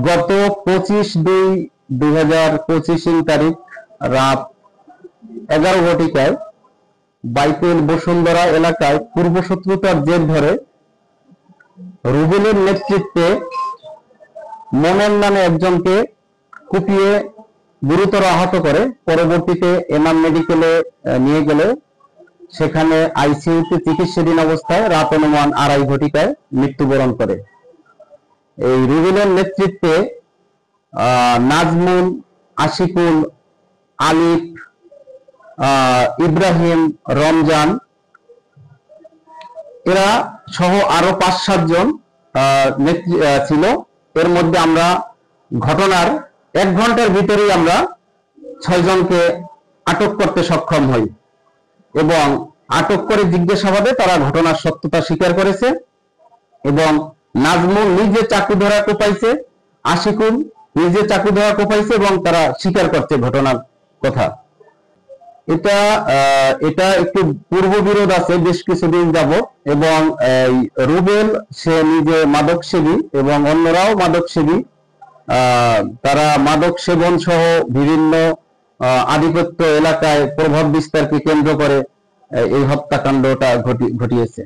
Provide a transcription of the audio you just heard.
গত 25/2/2025 তারিখ রাত 11 ঘটিকায় বাইতুল বসুন্ধরা এলাকায় পূর্বশত্রুতার জের ধরে রুবেলের নেতৃত্বে মোমেন নামে একজনকে কুপিয়ে গুরুতর আহত করে পরবর্তীতে এনাম মেডিকেলে নিয়ে গেলে সেখানে আইসিইউতে চিকিৎসাধীন অবস্থায় রাত অনুমান 2:30 ঘটিকায় মৃত্যুবরণ করে। এই রুবেলের নেতৃত্বে নাজমুল, আশিকুল, আলিফ, ইব্রাহিম, রমজান এরা সহ আরো 5-7 জন ছিল। এর মধ্যে আমরা ঘটনার 1 ঘন্টার ভিতরেই আমরা 6 জনকে আটক করতে সক্ষম হই এবং আটক করে জিজ্ঞাসাবাদে তারা ঘটনার সত্যতা স্বীকার করেছে এবং নাজমুল নিজে চাকু ধরা কোপাইছে, আশিকুল নিজে চাকু ধরা কোপাইছে এবং তারা স্বীকার করছে ঘটনার কথা। এটা একটু পূর্ব বিরোধ আছে বেশ কিছুদিন যাবত এবং রুবেল সে নিজে মাদক সেবী এবং অন্যরাও মাদক সেবী। তারা মাদক সেবন সহ বিভিন্ন আধিপত্য এলাকায় প্রভাব বিস্তারকে কেন্দ্র করে এই হত্যাকাণ্ডটা ঘটিয়েছে।